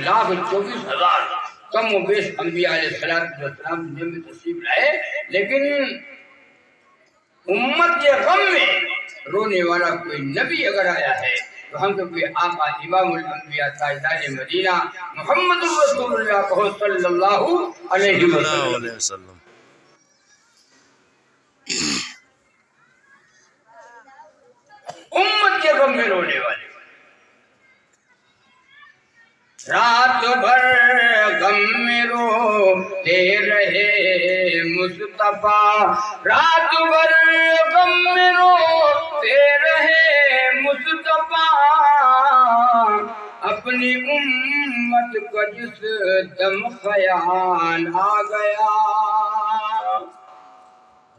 1,24,000 کم و بیش انبیاء علیہ السلام دنیا میں تشریف لائے، لیکن امت کے غم میں رونے والا کوئی نبی اگر آیا ہے تو ہم تو کوئی آقا امام الانبیاء تاجدار مدینہ محمد رسول اللہ صلی اللہ علیہ وسلم۔ امت کے غم میں رونے والے، رات بھر غم میں روتے رہے مصطفیٰ، رات بھر غم میں روتے رہے مصطفیٰ، اپنی امت کو جس دم خیال آ گیا،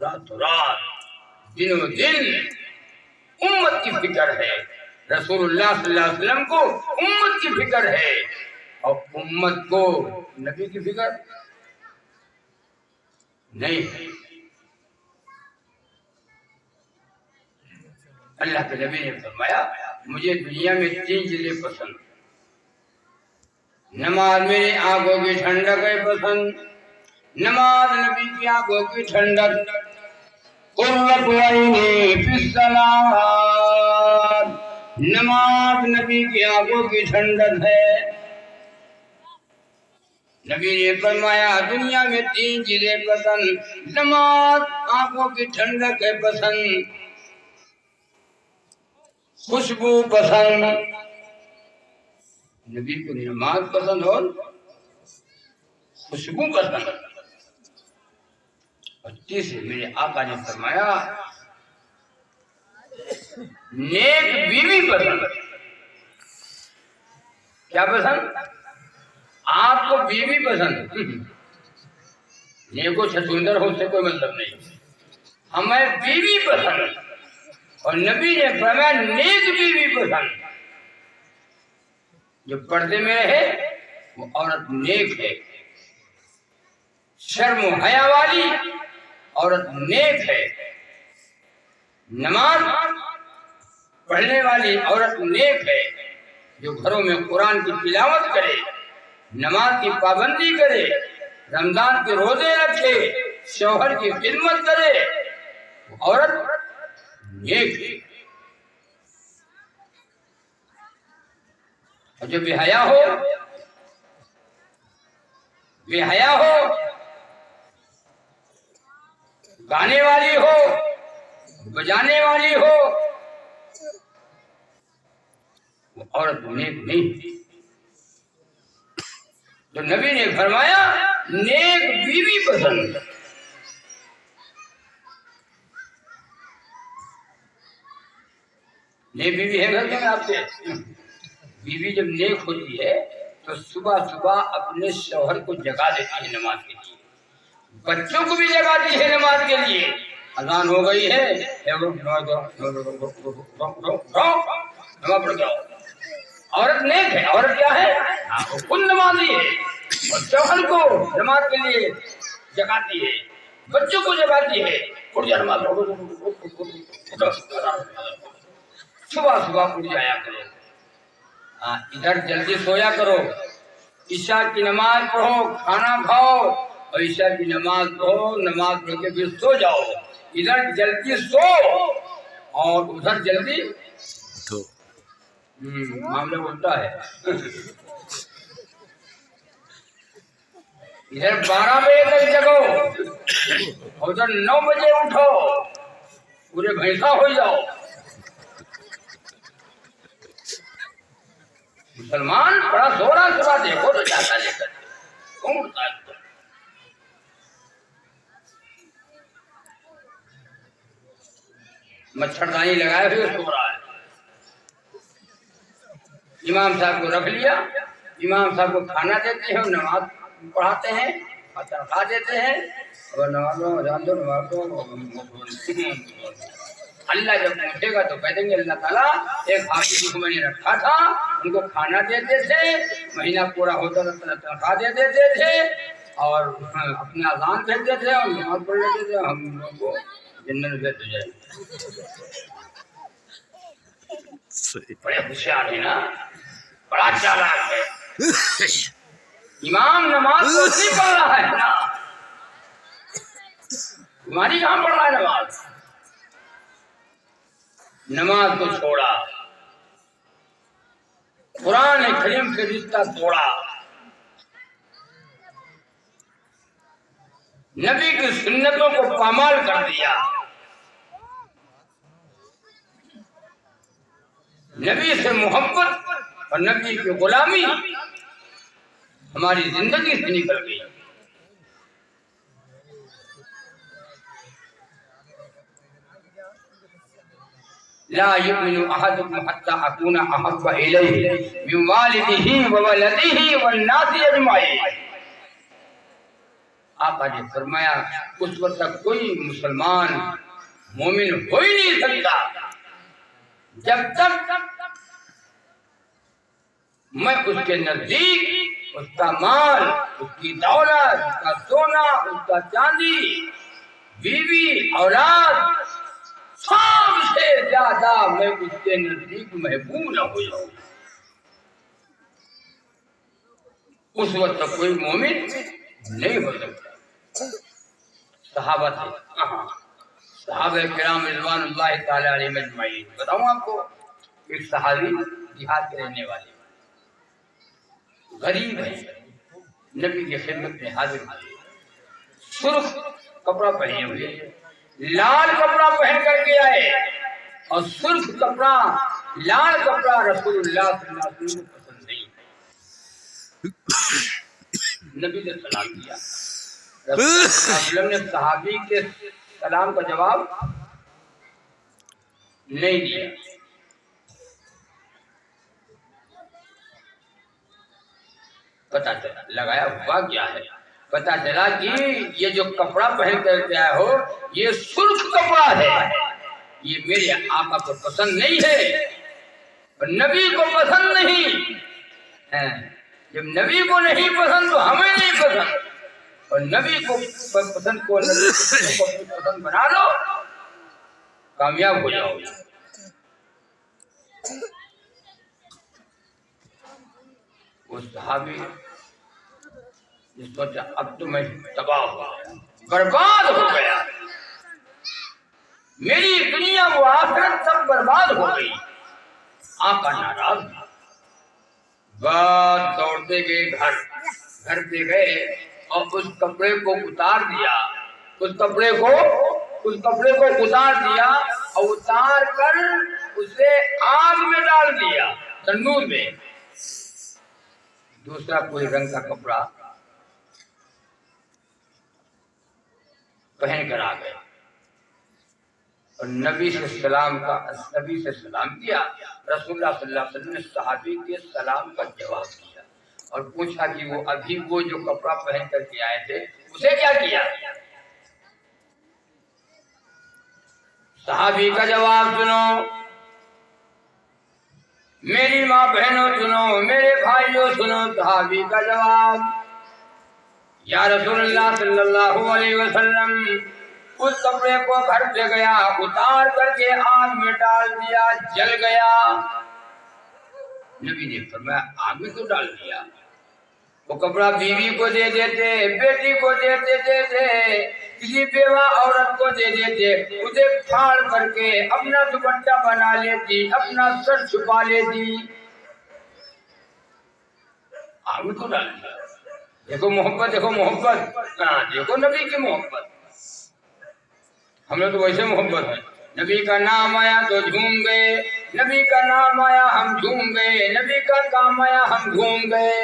رات رات دنوں دن امت کی فکر ہے، رسول اللہ صلی اللہ علیہ وسلم کو امت کی فکر ہے، اور امت کو نبی کی فکر نہیں ہے۔ اللہ کے نبی نے فرمایا مجھے دنیا میں 3 چیزیں پسند، نماز میری آنکھوں کی ٹھنڈک ہے پسند، نماز نبی کی آنکھوں کی ٹھنڈک، قرۃ عینی فی الصلاۃ، نماز نبی کی آنکھوں کی ٹھنڈک ہے۔ نبی نے فرمایا دنیا میں 3 چیزیں پسند، نماز آنکھوں کی ٹھنڈک ہے پسند، خوشبو پسند، نبی کو نماز پسند اور خوشبو پسند، اور تیسرے میرے آقا نے فرمایا نیک بیوی پسند۔ کیا پسند؟ آپ کو بیوی پسند، نیک و چھچوندر ہو سے کوئی مطلب نہیں، ہمیں بیوی پسند، اور نبی نے فرمایا نیک بیوی پسند، جو پردے میں رہے وہ عورت نیک ہے، شرم و حیا والی عورت نیک ہے، نماز پڑھنے والی عورت نیک ہے، جو گھروں میں قرآن کی تلاوت کرے، نماز کی پابندی کرے، رمضان کے روزے رکھے، شوہر کی خدمت کرے، وہ عورت نیک ہے۔ اور جو بے حیا ہو، بے حیا ہو، گانے والی ہو، بجانے والی ہو، وہ عورت نیک نہیں۔ تو نبی نے فرمایا نیک بیوی پسند۔ نیک بیوی ہے گھر میں آپ سے؟ بیوی جب نیک ہوتی ہے تو صبح صبح اپنے شوہر کو جگا دیتی ہے نماز کے لیے، بچوں کو بھی جگاتی ہے نماز کے لیے، اذان ہو گئی ہے نماز پڑھ جاؤ۔ عورت نیک ہے، عورت کیا ہے؟ وہ خود نمازی ہے، اور شوہر کو نماز کے لیے جگاتی ہے، بچوں کو جگاتی ہے، اٹھ جا نماز، صبح صبح اٹھ جایا کرو، ادھر جلدی سویا کرو، عشاء کی نماز پڑھو، کھانا کھاؤ، اور عشاء کی نماز پڑھو، نماز پڑھ کے پھر سو جاؤ، ادھر جلدی سو اور ادھر جلدی اٹھو، معاملہ الٹا ہے۔ ادھر 12 بجے تک جگو اور ادھر 9 بجے اٹھو، پورے بھینسا ہو جاؤ۔ مسلمان بڑا زورا صبح دیکھو تو جاتا لے کر کون اٹھتا ہے؟ مچھردانی لگائے ہوئے سو رہا ہے، امام صاحب کو رکھ لیا، امام صاحب کو کھانا دیتے ہیں، نماز پڑھاتے ہیں، تنخواہ دیتے ہیں، اور نماز اللہ جب پوچھے گا تو کہہ دیں گے اللہ تعالیٰ ایک حافظ کو میں نے رکھا تھا، ان کو کھانا دیتے تھے، مہینہ پورا ہوتا تھا تنخواہ دے دیتے تھے، اور اپنا اذان دیتے تھے اور نماز پڑھ لیتے تھے، ہم لوگوں کو جنت میں بھیج جائے۔ بڑے ہوشیار ہے نا، بڑا چالاک ہے، امام نماز تو نہیں پڑھ رہا ہے نا، تمہاری کہاں پڑھ رہا ہے نماز؟ نماز کو چھوڑا، قرآن کریم سے رشتہ توڑا، نبی کی سنتوں کو پامال کر دیا، نبی سے محبت اور نبی کی غلامی ہماری زندگی سے نکل گئی۔ لا يؤمن احدكم حتى اكون احب اليه من والده وولده والناس اجمعين۔ آقا نے فرمایا اس وقت تک کوئی مسلمان مومن ہو ہی نہیں سکتا جب تک میں اس کے نزدیک اس کا مال، اس کی دولت، اس کا سونا، اس کا چاندی، بیوی، اولاد، سب سے زیادہ میں اس کے نزدیک محبوب نہ ہو جاؤں، اس وقت تک کوئی مومن نہیں ہو سکتا۔ صحابہ تھے، صحابہ کرام رضوان اللہ تعالی علیہم اجمعین۔ بتاؤں آپ کو، ایک صحابی دیہات کے رہنے والے غریب ہے، نبی کی خدمت میں حاضر ہوئے، سرخ کپڑا پہنے ہوئے، لال کپڑا پہن کر کے آئے، اور سرخ کپڑا، لال کپڑا رسول اللہ صلی اللہ علیہ وسلم کو پسند نہیں۔ نبی نے سلام کیا، رسول اللہ صلی اللہ علیہ وسلم نے صحابی کے سلام کا جواب نہیں دیا۔ پتا چلا، لگایا ہوا کیا ہے، پتا چلا کہ یہ جو کپڑا پہن کر کے آئے ہو یہ سرخ کپڑا ہے، یہ میرے آقا کو پسند نہیں ہے اور نبی کو پسند نہیں ہے۔ جب نبی کو نہیں پسند تو ہمیں نہیں پسند، اور نبی کو پسند کو نبی کو پسند بنا لو، کامیاب ہو جاؤ۔ وہ صحابی نے سوچا اب تو میں تباہ ہو گیا، برباد ہو گیا، میری دنیا و آخرت سب برباد ہو گئی۔ آقا ناراض، بات دوڑتے گئے گھر پہ گئے اور اس کپڑے کو اتار دیا، اس کپڑے کو اتار دیا اور اتار کر اسے آگ میں ڈال دیا، تندور میں۔ دوسرا کوئی رنگ کا کپڑا پہن کر آ گئے اور نبی سے سلام کیا۔ رسول اللہ صلی اللہ علیہ وسلم نے صحابی کے سلام کا جواب دیا اور پوچھا کہ وہ ابھی وہ جو کپڑا پہن کر کے آئے تھے اسے کیا کیا؟ صحابی کا جواب سنو، میری ماں بہنوں سنو، میرے بھائیوں سنو۔ صحابی کا جواب، یا رسول اللہ صلی اللہ علیہ وسلم، اس کپڑے کو گھر سے گیا، اتار کر کے آگ میں ڈال دیا، جل گیا۔ نبی نے فرمایا آگ میں کیوں ڈال دیا؟ وہ کپڑا بیوی کو دے دیتے، بیٹی کو دے دیتے، کسی بیوہ عورت کو دے دیتے، اسے پھاڑ کر کے اپنا دوپٹہ بنا لیتی، اپنا سر چھپا لیتی، آگ میں کیوں ڈال دیا؟ دیکھو محبت، دیکھو محبت، ہاں دیکھو نبی کی محبت۔ ہم نے تو ویسے محبت ہے، نبی کا نام آیا تو جھوم گئے، نبی کا نام آیا ہم جھوم گئے، نبی کا کام آیا ہم گھوم گئے،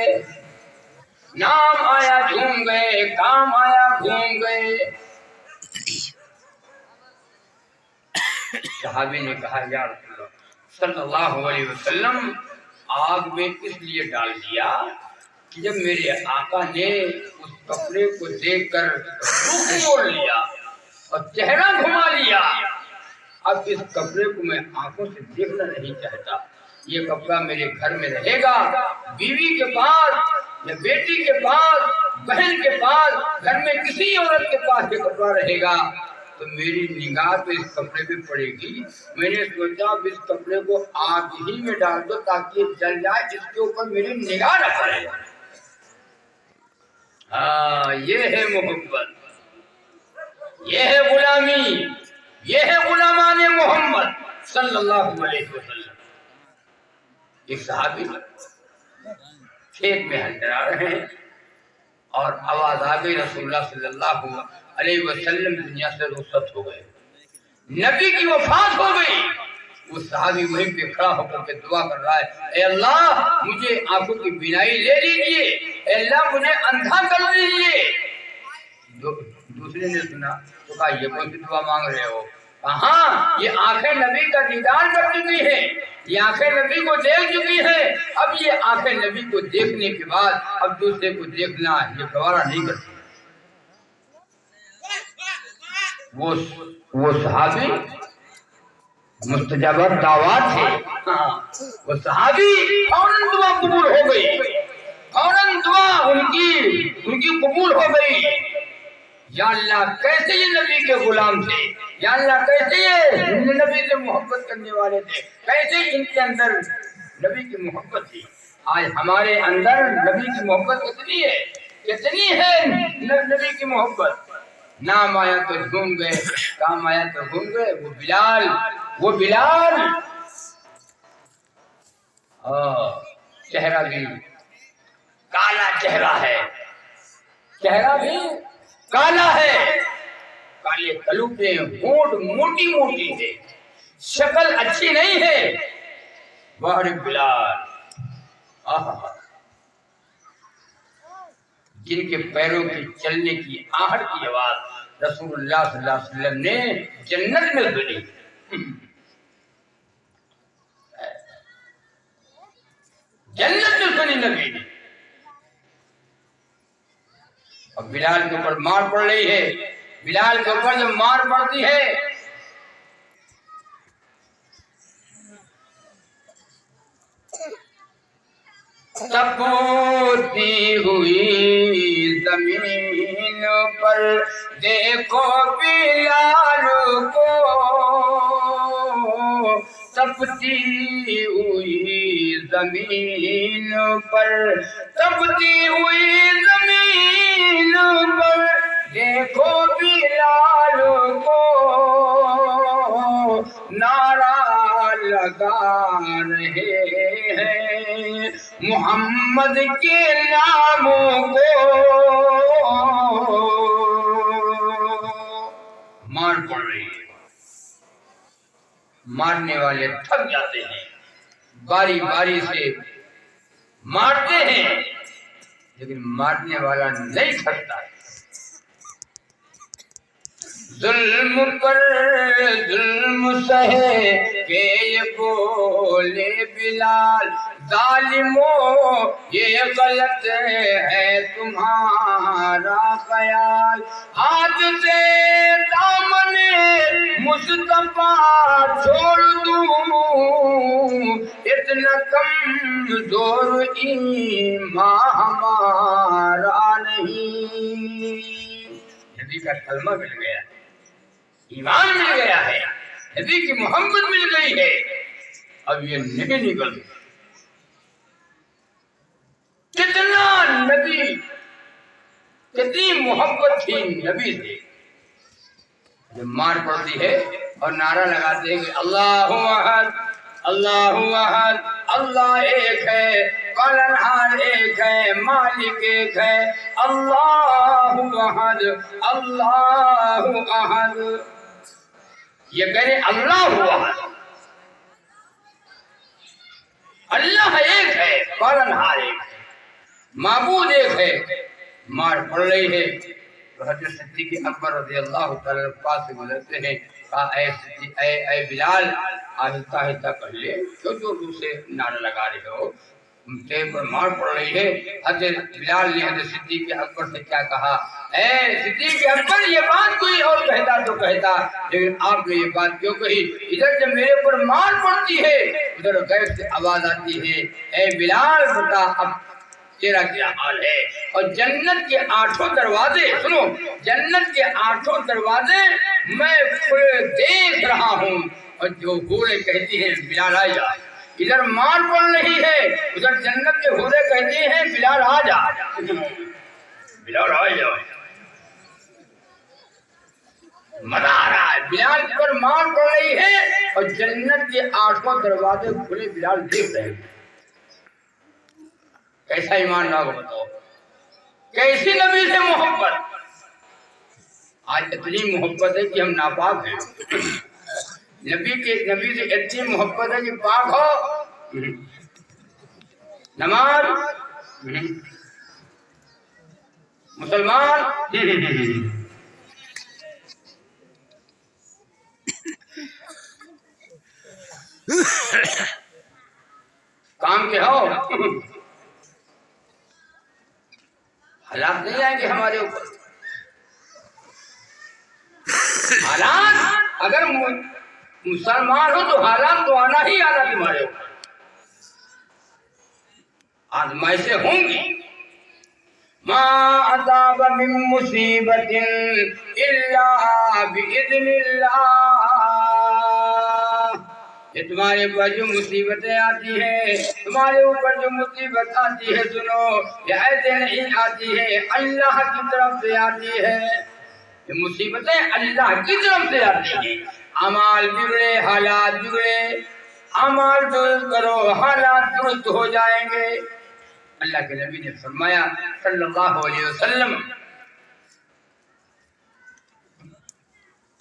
نام آیا جھوم گئے، کام آیا گھوم گئے۔ صحابی نے کہا یا رسول اللہ صلی اللہ علیہ وسلم، آگ میں اس لیے ڈال دیا کہ جب میرے آقا نے اس کپڑے کو دیکھ کر رخ موڑ لیا اور چہرہ گھما لیا، اب اس کپڑے کو میں آنکھوں سے دیکھنا نہیں چاہتا، یہ کپڑا میرے گھر میں رہے گا، بیوی کے پاس یا بیٹی کے پاس، بہن کے پاس، گھر میں کسی عورت کے پاس یہ کپڑا رہے گا۔ تو میری نگاہ تو اس کپڑے پہ پڑے گی. میں نے سوچا اب اس کپڑے کو آگ ہی میں ڈال دو تاکہ یہ جل جائے, جس کے اوپر میری نگاہ نہ پڑے. ہاں یہ ہے محبت, یہ ہے غلامی, یہ ہے غلامان محمد صلی اللہ علیہ وسلم. ایک صحابی کھیت میں ہل چلا رہے ہیں اور آواز آ گئی, رسول اللہ صلی اللہ علیہ وسلم دنیا سے رخصت ہو گئے, نبی کی وفات ہو گئی. وہ صحابی وہیں پہ کھڑا ہو کر کے دعا کر رہا ہے, اے اللہ مجھے آنکھوں کی بینائی لے لیجیے, اے اللہ مجھے اندھا کر دیجیے. دوسرے نے سنا تو کہا یہ کون سی دعا مانگ رہے ہو؟ کہاں یہ آنکھیں نبی کا دیدار کر چکی ہیں, یہ آنکھیں نبی کو دیکھ چکی ہیں, اب یہ آنکھیں نبی کو دیکھنے کے بعد اب دوسرے کو دیکھنا یہ گوارا نہیں کرتی. وہ صحابی مستجاب دعوات تھے, وہ صحابی فوراً دعا قبول ہو گئی, فوراً دعا ان کی قبول ہو گئی. یا اللہ کیسے یہ نبی کے غلام تھے, یا اللہ کیسے یہ نبی سے محبت کرنے والے تھے, کیسے ان کے اندر نبی کی محبت تھی. آج ہمارے اندر نبی کی محبت کتنی ہے, کتنی ہے نبی کی محبت. نام آیا تو جھوم گئے, کام آیا تو گھوم گئے. وہ بلال چہرہ بھی کالا چہرہ ہے, چہرہ بھی کالا ہے, کالے کلو پہ, ہونٹ موٹی موٹی ہے, شکل اچھی نہیں ہے. وہ بلال جن کے پیروں کی چلنے کی آہٹ کی آواز رسول اللہ صلی اللہ علیہ وسلم نے جنت میں سنی. جنت میں سنی نبی نے. اب بلال کے اوپر مار پڑ رہی ہے, بلال کے اوپر جب مار پڑتی ہے تپتی ہوئی زمین پر دیکھو بلال کو, تپتی ہوئی زمین پر, تپتی ہوئی زمین پر دیکھو بلال کو, نعرہ لگا رہے ہیں محمد کے ناموں کو. مار پڑ رہی ہے, مارنے والے تھک جاتے ہیں, باری باری سے مارتے ہیں, لیکن مارنے والا نہیں تھکتا. ظلم پر ظلم سہے کہ یہ بولے بلال, ظالموں یہ غلط ہے تمہارا خیال. ہاتھ سے دامن مصطفیٰ چھوڑ دوں, اتنا کمزور ایمان ہمارا نہیں. نبی کا کلمہ مل گیا, ایمان مل گیا ہے, نبی کی محبت مل گئی ہے, اب یہ نہیں نکل. کتنا نبی, کتنی محبت تھی نبی سے. جب مار پڑتی ہے اور نعرہ لگاتے ہیں کہ اللہ احد, اللہ احد, اللہ ایک ہے, قہربان ایک ہے, مالک ایک ہے, اللہ احد, اللہ احد. یہ کہہ رہے اللہ احد, اللہ ایک ہے, قہربان ایک ہے, معبود ایک ہے. مار پڑ رہی ہے تو حضرت صدیق اکبر رضی اللہ تعالی عنہ پاس سے گزرتے ہیں, کہا اے بلال آہستہ آہستہ کر لے, کیوں زور سے نعرہ لگا رہے ہو, تیرے پر مار پڑ رہی ہے. حضرت بلال نے حضرت صدیق اکبر سے کیا کہا, اے صدیق اکبر یہ بات کوئی اور کہتا تو کہتا, لیکن آپ نے یہ بات کیوں کہی؟ ادھر جب میرے پر مار پڑتی ہے ادھر غیب سے آواز آتی ہے, اے بلال بتا اب تیرا کیا حال ہے. اور جنت کے 8 دروازے, سنو, جنت کے 8 دروازے میں کھلے دیکھ رہا ہوں، اور جو حوریں کہتی ہیں بلال آ جا، ادھر مار پڑ رہی ہے، ادھر جنت کے حوریں کہتی ہیں بلال آ جا، بلال آ جا، مزہ آ رہا ہے، بلال پر مار پڑ رہی ہے اور جنت کے آٹھوں دروازے کھلے، بلال دیکھ رہے ہیں۔ کیسا ایمان لاؤ بتاؤ، کیسی نبی سے محبت، آج اتنی محبت ہے کہ ہم ناپاک ہیں، نبی سے اتنی محبت ہے کہ پاک ہو، نماز، مسلمان، کام کے ہو، حالات نہیں آئیں گے ہمارے اوپر، حالات اگر مسلمان ہو تو حالات تو آنا ہی آنا تمہارے اوپر، آزمائشیں ہوں گی، ما اصاب من مصیبت الا باذن اللہ، یہ تمہارے اوپر جو مصیبتیں آتی ہیں، تمہارے اوپر جو مصیبت آتی ہے، سنو یہ ایسے نہیں آتی ہے، اللہ کی طرف سے آتی ہے، یہ مصیبتیں اللہ کی طرف سے آتی ہیں، اعمال بگڑے، حالات بگڑے، اعمال درست کرو، حالات درست ہو جائیں گے۔ اللہ کے نبی نے فرمایا صلی اللہ علیہ وسلم،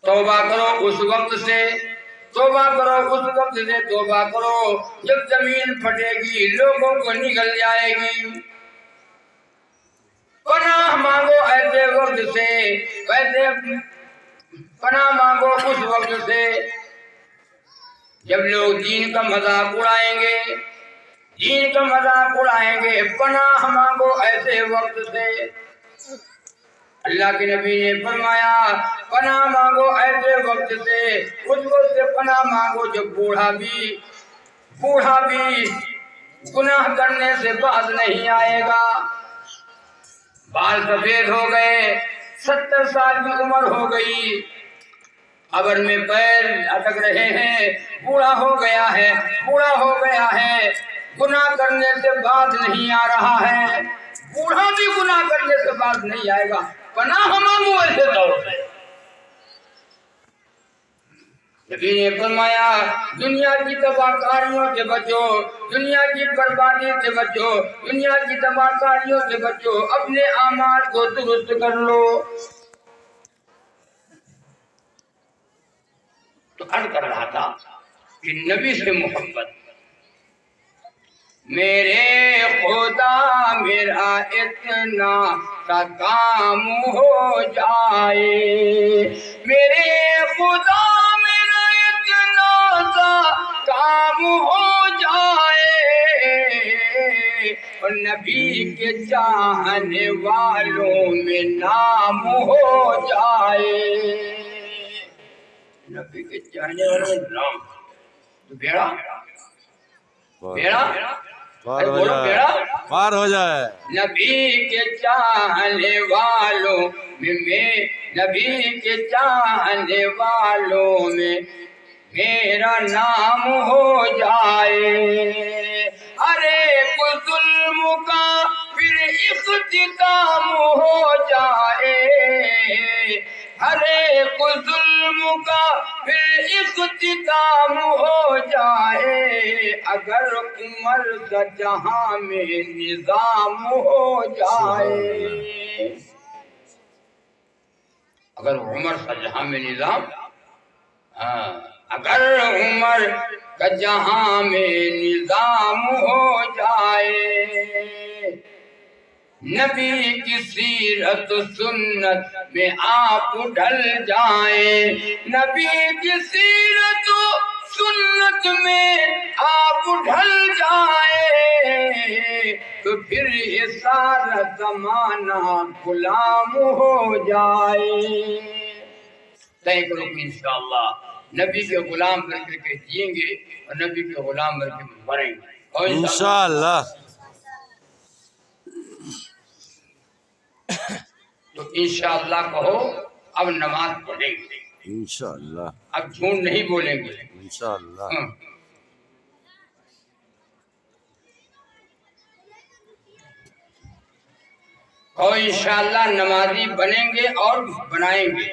توبہ کرو اس وقت سے، توبہ کرو اس وقت سے، توبہ کرو جب زمین پھٹے گی، لوگوں کو نگل جائے گی، پناہ مانگو ایسے وقت سے، ویسے پناہ مانگو اس وقت سے جب لوگ دین کا مذاق اڑائیں گے، دین کا مذاق اڑائیں گے، پناہ مانگو ایسے وقت سے۔ اللہ کے نبی نے فرمایا پناہ مانگو ایسے وقت سے، اس وقت سے پناہ مانگو جب بوڑھا بھی گناہ کرنے سے باز نہیں آئے گا، بال سفید ہو گئے، 70 سال کی عمر ہو گئی، قبر میں پیر اٹک رہے ہیں، بوڑھا ہو گیا ہے، گناہ کرنے سے باز نہیں آ رہا ہے، بوڑھا بھی گناہ کرنے سے باز نہیں آئے گا، پناہ مانگو ایسے دور سے۔ نبی نے فرمایا دنیا کی تباہ کاریوں سے بچو، دنیا کی بربادی سے بچو، دنیا کی تباہ کاریوں سے بچو، اپنے اعمال کو درست کر لو۔ تو عرض کر رہا تھا کہ نبی سے محبت، میرے خدا میرا اتنا سا کام ہو جائے، میرے خدا میرا اتنا سا کام ہو جائے، اور نبی کے چاہنے والوں میں نام ہو جائے، نبی کے چاہنے والوں میں نام، تو بیڑا پار ہو جائے، نبی کے چاہنے والوں میں، نبی کے چاہنے والوں میں میرا نام ہو جائے، ارے کوئی ظلم کا پھر اختتام ہو جائے، ارے کوئی ظلم کا پھر اختتام ہو جائے، اگر عمر کا جہاں میں نظام ہو جائے، اگر عمر کا جہاں میں نظام، اگر عمر کا جہاں میں نظام ہو جائے، نبی کی سیرت سنت میں آپ ڈھل جائیں، نبی کی سیرت سنت میں آپ ڈھل جائیں، تو پھر یہ سارا زمانہ غلام ہو جائے۔ طے کرو کہ انشاءاللہ نبی کے غلام بن کر کے جئیں گے اور نبی کے غلام بن کے مریں گے، اور انشاءاللہ۔ تو انشاءاللہ کہو، اب نماز پڑھیں گے، انشاءاللہ اب جھوٹ نہیں بولیں گے. انشاءاللہ. ہاں. اور انشاءاللہ نمازی بنیں گے اور بنائیں گے.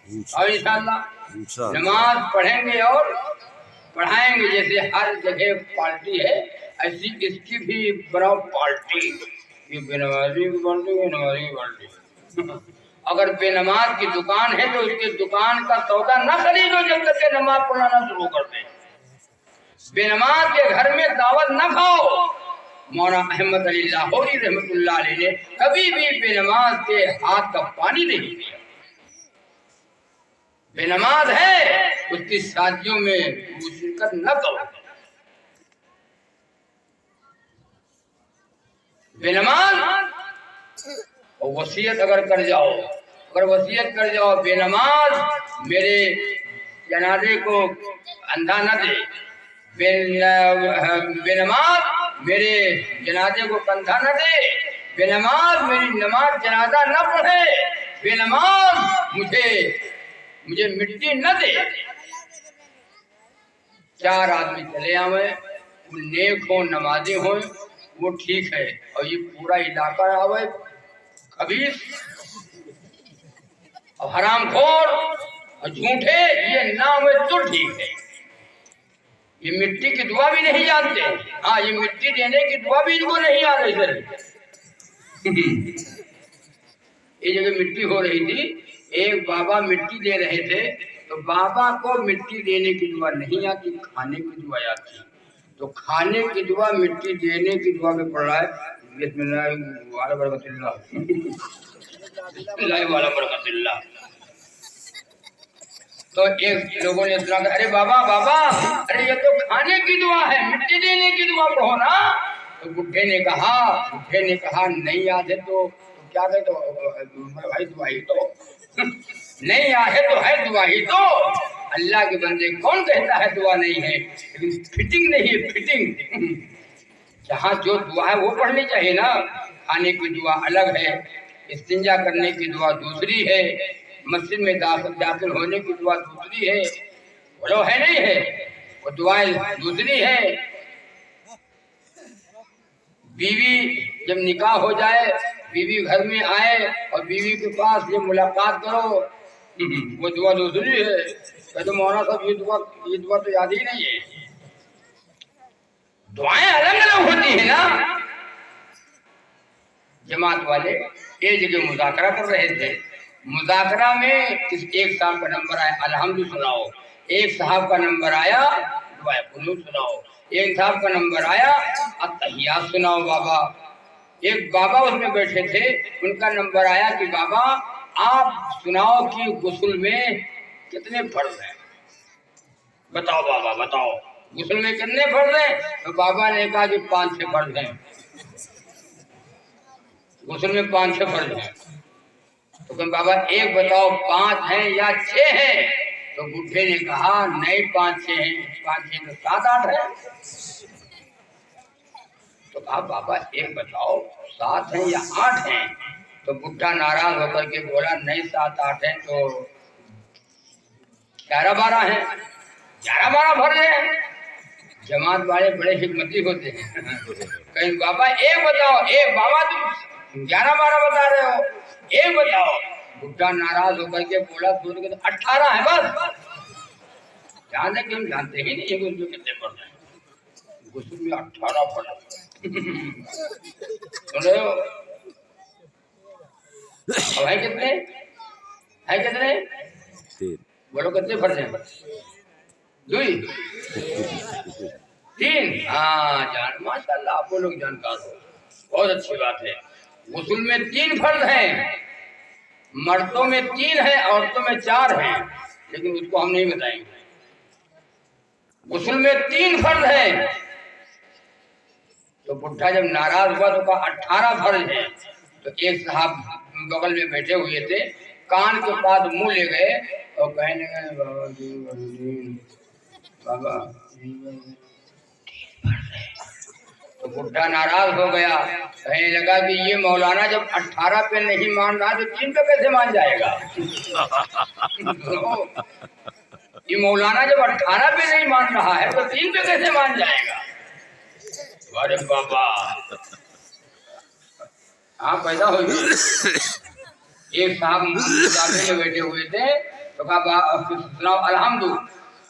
اور انشاءاللہ انشاءاللہ نماز پڑھیں گے اور پڑھائیں گے. جیسے ہر جگہ پارٹی ہے ایسی اس کی بھی بناؤ پارٹی. یہ بے نمازی کی پارٹی ہے, نمازی کی پارٹی. اگر بے نماز کی دکان ہے تو اس کی دکان کا سودا نہ خریدو جب تک کہ نماز پڑھنا شروع کر دیں. بے نماز کے گھر میں دعوت نہ کھاؤ. مولانا احمد علی لاہوری رحمۃ اللہ علیہ نے کبھی بھی بے نماز کے ہاتھ کا پانی نہیں پیا. بے نماز ہے اس کی شادیوں میں شرکت نہ کرو. بے نماز اور وصیت اگر کر جاؤ, اگر وصیت کر جاؤ بے نماز میرے جنازے کو اندھا نہ دے, بے نماز میرے جنازے کو کندھا نہ دے, بے نماز میری نماز جنازہ نہ پڑھے, بے نماز مجھے مٹی نہ دے. چار آدمی چلے آئے, وہ نیک ہوں نمازی ہوں وہ ٹھیک ہے, اور یہ پورا علاقہ آئے خبیث اور حرام خور اور جھوٹے یہ نہ ہوئے تو ٹھیک ہے. یہ مٹی کی دعا بھی نہیں جانتے. ہاں یہ مٹی دینے کی دعا بھی ان کو نہیں آ رہی سر. یہ جگہ مٹی ہو رہی تھی, ایک بابا مٹی دے رہے تھے تو بابا کو مٹی دینے کی دعا نہیں آتی, کھانے کی دعا آتی. تو کھانے کی دعا مٹی دینے کی دعا میں پڑھ رہا ہے بسم اللہ والا برکت اللہ, بسم اللہ والا برکت اللہ. تو ایک لوگوں نے سنا کہ ارے بابا بابا ارے یہ تو کھانے کی دعا ہے, مٹی دینے کی دعا پڑھو نا. تو بڈھے نے کہا نہیں یاد ہے تو کیا کہ تو بھائی دعا ہی تو نہیں ہے تو ہے دعا ہی تو. اللہ کے بندے کون کہتا ہے دعا نہیں ہے, لیکن فٹنگ نہیں ہے فٹنگ. جہاں جو دعا ہے وہ پڑھنی چاہیے نا. کھانے کی دعا الگ ہے, استنجا کرنے کی دعا دوسری ہے, مسجد میں داخل ہونے کی دعا دوسری ہے, بولو ہے نہیں ہے, وہ دعائیں دوسری ہے. بیوی جب نکاح ہو جائے, بیوی گھر میں آئے اور بیوی کے پاس یہ ملاقات کرو, وہ دعا دوسری ہے. تو مولانا صاحب یہ دعا تو یاد ہی نہیں ہے. دعائیں الگ الگ ہوتی ہیں نا. جماعت والے ایک جگہ مذاکرہ کر رہے تھے, مذاکرہ میں ایک صاحب کا نمبر آیا الحمد سناؤ, ایک صاحب کا نمبر آیا دعائے قنوت سناؤ, ایک صاحب کا نمبر آیا التحیات سناؤ بابا. ایک بابا اس میں بیٹھے تھے, ان کا نمبر آیا کہ بابا آپ سناؤ کہ غسل میں کتنے فرض ہیں, بتاؤ بابا بتاؤ غسل میں کتنے فرض ہیں. تو بابا نے کہا کہ 5-6 فرض ہیں, غسل میں 5-6 فرض ہیں. تو کہ بابا ایک بتاؤ 5 ہیں یا 6 ہیں. تو بڈھے نے کہا نہیں 5-6 ہیں, 5-6 تو 7-8 ہیں. تو کہا بابا ایک بتاؤ 7 ہیں یا 8 ہیں. تو بڈھا ناراض ہو کر کے بولا نہیں 7-8 ہیں تو 11-12 ہیں, 11-12 بھر ہیں. جماعت والے بڑے حکمتی ہوتے ہیں. کہیں بابا ایک بتاؤ, ایک بابا تم 11-12 بتا رہے ہو, ایک بتاؤ. بڈھا ناراض ہو کر کے بولا 18 ہے بس. جانے کہ ہم جانتے ہی نہیں ہے کہ کتنے پڑھ رہے ہیں. غسل میں 18 پڑھ سن رہے ہو. اب ہے کتنے بولو کتنے فرض ہیں, 3. ہاں جان ماشاء اللہ آپ لوگ جانکار ہو, بہت اچھی بات ہے. غسل میں 3 فرض ہیں, مردوں میں 3 ہیں عورتوں میں 4 ہیں, لیکن اس کو ہم نہیں بتائیں گے. غسل میں 3 فرض ہیں. تو بڈھا جب ناراض ہوا تو کہا 18 فرض ہیں. تو ایک صاحب بغل میں بیٹھے ہوئے تھے, کان کے پاس منہ لے گئے اور کہنے لگے بابا 3 فرض ہیں. تو بڈھا ناراض ہو گیا، کہنے لگا کہ یہ مولانا جب 18 پہ نہیں مان رہا تو 3 پہ کیسے مان جائے گا؟ یہ مولانا جب 18 پہ نہیں مان رہا ہے تو 3 پہ کیسے مان جائے گا؟ ارے بابا ہاں پیدا ہوئی ایک صاحب میں بیٹھے ہوئے تھے تو کہا سناؤ الحمد،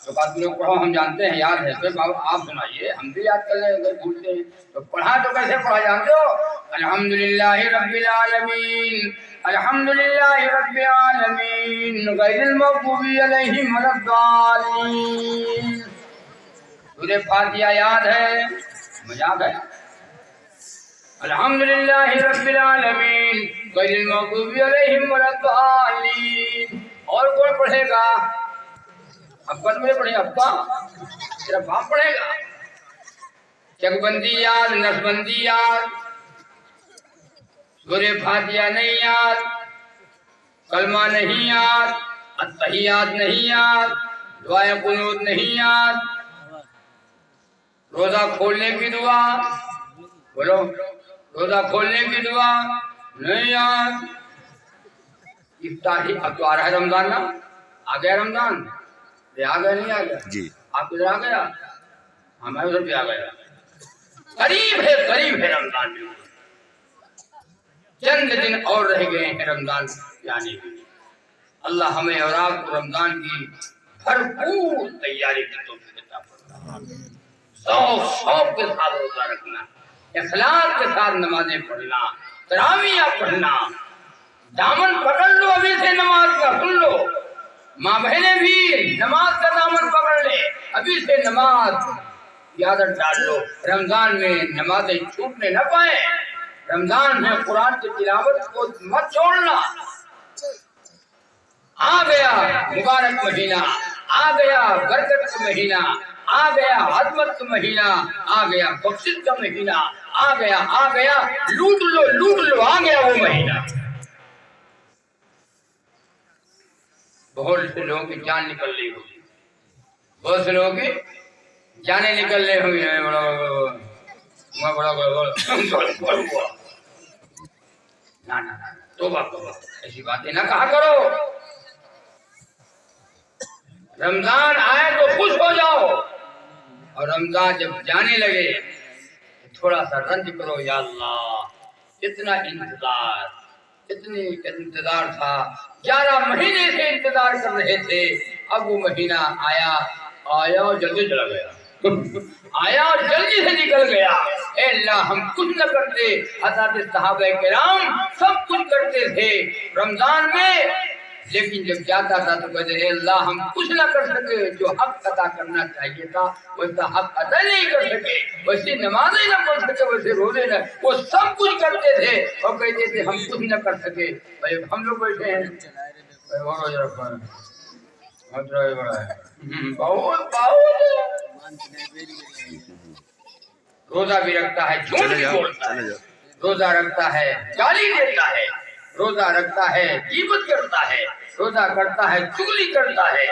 تو کہا تم لوگ پڑھو ہم جانتے ہیں یاد ہے، تو بابا آپ سنائیے ہم بھی یاد کر لیں اگر بھولتے ہیں تو پڑھا تو کیسے پڑھا جانتے ہو؟ الحمدللہ رب العالمین الحمدللہ رب العالمین غیر المغضوب علیہم ولا الضالین۔ سورہ فاتحہ یاد ہے؟ مزاق ہے؟ الحمدللہ رب العالمین غیر المغضوب علیہم ولا الضالین۔ اور کون پڑھے گا؟ ابا تمہیں پڑھے، ابا تیرا باپ پڑھے گا؟ چک بندی یاد، نس بندی یاد، سورہ فاتحہ نہیں یاد، کلمہ نہیں یاد، التحیات نہیں یاد، دعائے قنوت نہیں یاد، روزہ کھولنے کی دعا بولو، روزہ کھولنے کی دعا نہیں یاد، افطاری اب تو آ رہا ہے رمضان نا، آ گیا رمضان، آ گیا نہیں آ گیا؟ جی آپ ادھر آ گیا، ہمارے ادھر بھی آ گیا، قریب ہے رمضان بھی، چند دن اور رہ گئے ہیں رمضان جانے کے لیے۔ اللہ ہمیں اور آپ کو رمضان کی بھرپور تیاری کی توفیق عطا فرمائے۔ شوق کے ساتھ روزہ رکھنا، اخلاص کے ساتھ نمازیں پڑھنا، تراویح پڑھنا، دامن پکڑ لو ابھی سے نماز کا، سن لو ماں بہنیں بھی نماز کا دامن پکڑ لے، ابھی سے نماز کی عادت ڈال لو، رمضان میں نمازیں چھوٹنے نہ پائیں، رمضان میں قرآن کی تلاوت کو مت چھوڑنا۔ آ گیا مبارک مہینہ، آ گیا برکت کا مہینہ، آ گیا عظمت کا مہینہ، آ گیا بخشش کا مہینہ، آ گیا لوٹ لو آ گیا وہ مہینہ۔ بہت سے لوگوں کی جان نکل رہی ہوگی، بہت سے لوگوں کی جانیں نکل رہی ہوئی ہیں، بڑا توبہ ایسی باتیں نہ کہا کرو۔ رمضان آئے تو خوش ہو جاؤ، اور رمضان جب جانے لگے تھوڑا سا رنج کرو، یا اللہ اتنا انتظار تھا، 11 مہینے سے انتظار کر رہے تھے، اب وہ مہینہ آیا اور جلدی چلا گیا، آیا اور جلدی سے نکل گیا۔ اے اللہ ہم کچھ نہ کرتے، حضرات صحابہ کرام سب کچھ کرتے تھے رمضان میں، لیکن جب جاتا تھا تو کہتے اے اللہ ہم کچھ نہ کر سکے، جو حق ادا کرنا چاہیے تھا ویسا حق ادا نہیں کر سکے، ویسی نمازیں نہ پڑھ سکے، ویسے روزے نہ، وہ سب کچھ کرتے تھے اور کہتے تھے ہم کچھ نہ کر سکے۔ بھائی ہم لوگ بیٹھے ہیں روزہ بھی رکھتا ہے جھوٹ بھی بولتا ہے، روزہ رکھتا ہے گالی دیتا ہے، روزہ رکھتا ہے غیبت کرتا ہے، روزہ کرتا ہے چغلی کرتا ہے۔